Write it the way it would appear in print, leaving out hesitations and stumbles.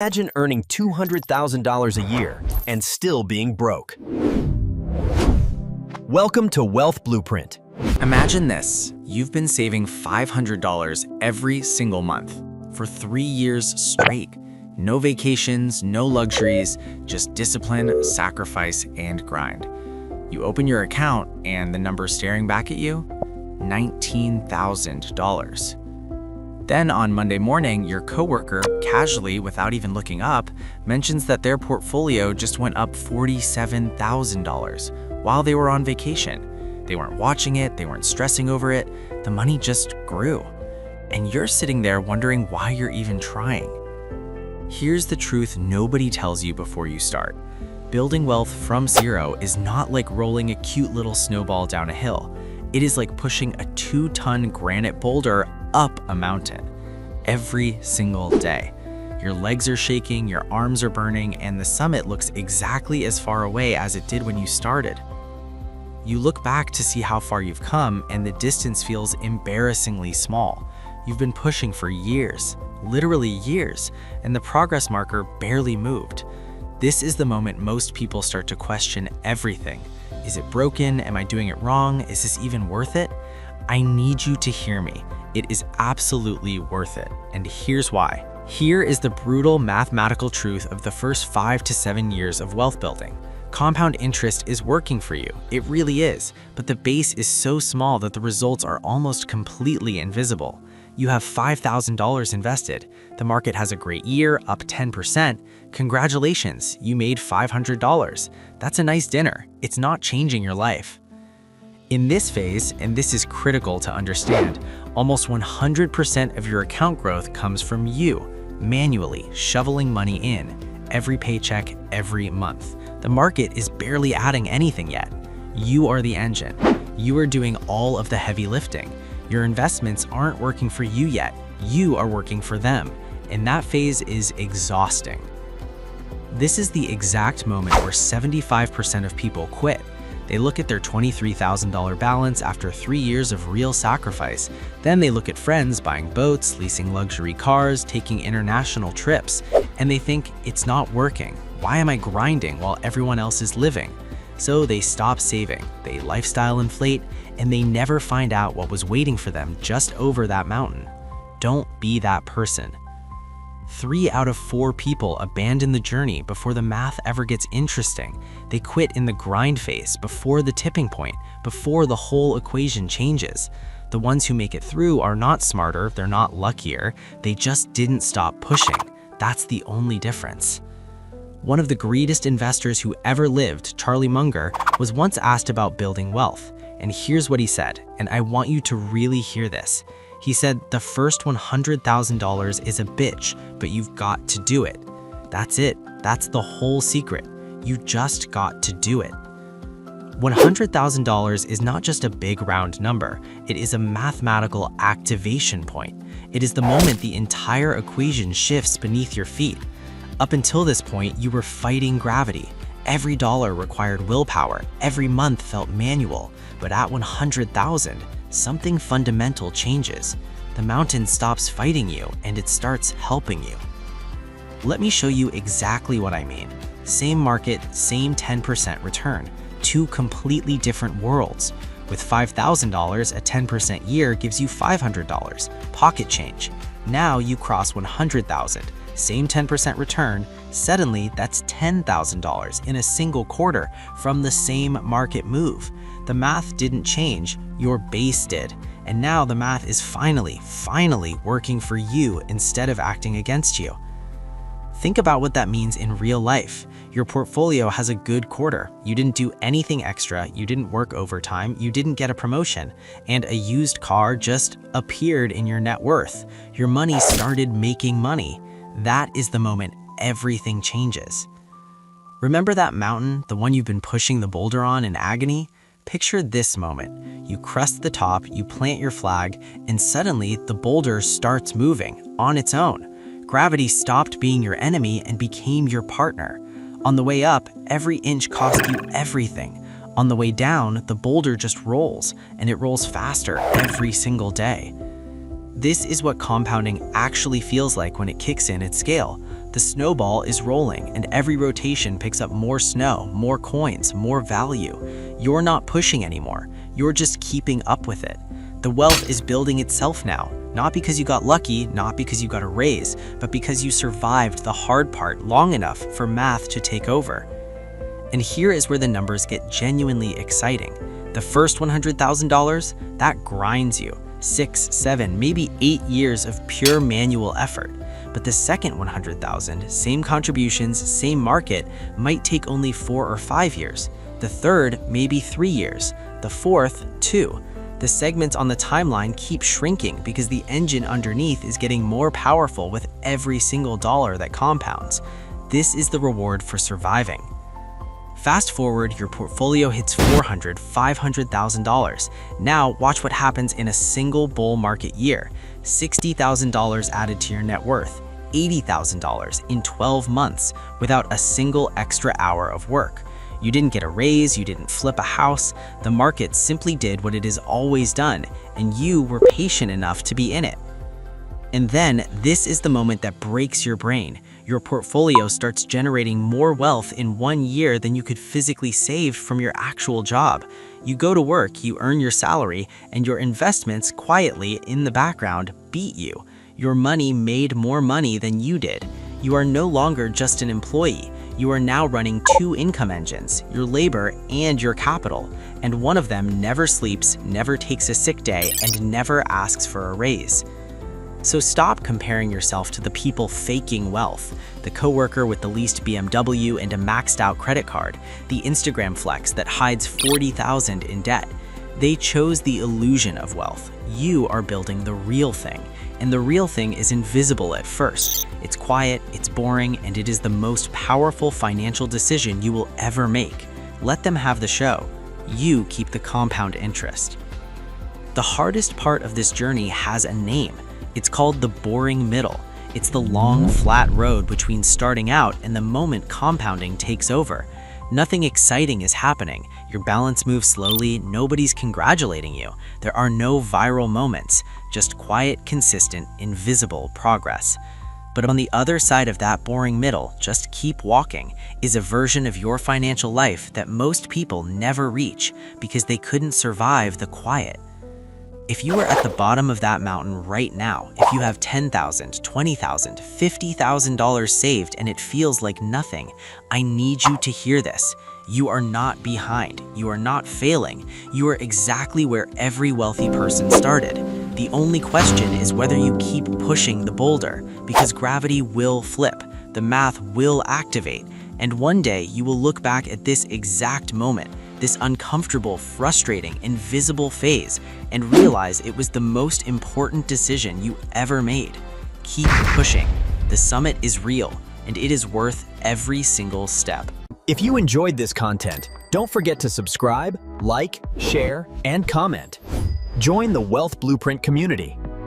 Imagine earning $200,000 a year and still being broke. Welcome to Wealth Blueprint. Imagine this. You've been saving $500 every single month for 3 years straight. No vacations, no luxuries, just discipline, sacrifice, and grind. You open your account and the number staring back at you? $19,000. Then on Monday morning, your coworker, casually, without even looking up, mentions that their portfolio just went up $47,000 while they were on vacation. They weren't watching it, they weren't stressing over it, the money just grew. And you're sitting there wondering why you're even trying. Here's the truth nobody tells you before you start. Building wealth from zero is not like rolling a cute little snowball down a hill. It is like pushing a 2-ton granite boulder up a mountain every single day. Your legs are shaking, your arms are burning, and the summit looks exactly as far away as it did when you started. You look back to see how far you've come, and the distance feels embarrassingly small. You've been pushing for years, literally years, and the progress marker barely moved. This is the moment most people start to question everything. Is it broken? Am I doing it wrong? Is this even worth it? I need you to hear me. It is absolutely worth it, and here's why. Here is the brutal mathematical truth of the first 5 to 7 years of wealth building. Compound interest is working for you. It really is, but the base is so small that the results are almost completely invisible. You have $5,000 invested. The market has a great year, up 10%. Congratulations, you made $500. That's a nice dinner. It's not changing your life. In this phase, and this is critical to understand, almost 100% of your account growth comes from you, manually shoveling money in, every paycheck, every month. The market is barely adding anything yet. You are the engine. You are doing all of the heavy lifting. Your investments aren't working for you yet. You are working for them, and that phase is exhausting. This is the exact moment where 75% of people quit. They look at their $23,000 balance after 3 years of real sacrifice. Then they look at friends buying boats, leasing luxury cars, taking international trips, and they think, it's not working. Why am I grinding while everyone else is living? So they stop saving, they lifestyle inflate, and they never find out what was waiting for them just over that mountain. Don't be that person. 3 out of 4 people abandon the journey before the math ever gets interesting. They quit in the grind phase, before the tipping point, before the whole equation changes. The ones who make it through are not smarter, they're not luckier, they just didn't stop pushing. That's the only difference. One of the greatest investors who ever lived, Charlie Munger, was once asked about building wealth. And here's what he said, and I want you to really hear this. He said, the first $100,000 is a bitch, but you've got to do it. That's it. That's the whole secret. You just got to do it. $100,000 is not just a big round number. It is a mathematical activation point. It is the moment the entire equation shifts beneath your feet. Up until this point, you were fighting gravity. Every dollar required willpower. Every month felt manual. But at 100,000, something fundamental changes. The mountain stops fighting you and it starts helping you. Let me show you exactly what I mean. Same market, same 10% return. 2 completely different worlds. With $5,000, a 10% year gives you $500, pocket change. Now you cross 100,000, same 10% return. Suddenly, that's $10,000 in a single quarter from the same market move. The math didn't change, your base did. And now the math is finally working for you instead of acting against you. Think about what that means in real life. Your portfolio has a good quarter. You didn't do anything extra, you didn't work overtime, you didn't get a promotion, and a used car just appeared in your net worth. Your money started making money. That is the moment everything changes. Remember that mountain, the one you've been pushing the boulder on in agony? Picture this moment. You crest the top, you plant your flag, and suddenly the boulder starts moving on its own. Gravity stopped being your enemy and became your partner. On the way up, every inch cost you everything. On the way down, the boulder just rolls, and it rolls faster every single day. This is what compounding actually feels like when it kicks in at scale. The snowball is rolling, and every rotation picks up more snow, more coins, more value. You're not pushing anymore. You're just keeping up with it. The wealth is building itself now, not because you got lucky, not because you got a raise, but because you survived the hard part long enough for math to take over. And here is where the numbers get genuinely exciting. The first $100,000, that grinds you. 6, 7, maybe 8 years of pure manual effort. But the second 100,000, same contributions, same market, might take only 4 or 5 years. The third, maybe 3 years. The fourth, 2. The segments on the timeline keep shrinking because the engine underneath is getting more powerful with every single dollar that compounds. This is the reward for surviving. Fast forward, your portfolio hits $400,000, $500,000. Now watch what happens in a single bull market year. $60,000 added to your net worth, $80,000 in 12 months without a single extra hour of work. You didn't get a raise, you didn't flip a house. The market simply did what it has always done, and you were patient enough to be in it. And then this is the moment that breaks your brain. Your portfolio starts generating more wealth in 1 year than you could physically save from your actual job. You go to work, you earn your salary, and your investments quietly in the background beat you. Your money made more money than you did. You are no longer just an employee. You are now running 2 income engines, your labor and your capital, and one of them never sleeps, never takes a sick day, and never asks for a raise. So stop comparing yourself to the people faking wealth, the coworker with the leased BMW and a maxed out credit card, the Instagram flex that hides $40,000 in debt. They chose the illusion of wealth. You are building the real thing, and the real thing is invisible at first. It's quiet, it's boring, and it is the most powerful financial decision you will ever make. Let them have the show. You keep the compound interest. The hardest part of this journey has a name. It's called the boring middle. It's the long, flat road between starting out and the moment compounding takes over. Nothing exciting is happening. Your balance moves slowly, nobody's congratulating you. There are no viral moments, just quiet, consistent, invisible progress. But on the other side of that boring middle, just keep walking, is a version of your financial life that most people never reach because they couldn't survive the quiet. If you are at the bottom of that mountain right now, if you have $10,000, $20,000, $50,000 saved and it feels like nothing, I need you to hear this. You are not behind. You are not failing. You are exactly where every wealthy person started. The only question is whether you keep pushing the boulder, because gravity will flip, the math will activate, and one day you will look back at this exact moment, this uncomfortable, frustrating, invisible phase, and realize it was the most important decision you ever made. Keep pushing. The summit is real, and it is worth every single step. If you enjoyed this content, don't forget to subscribe, like, share, and comment. Join the Wealth Blueprint community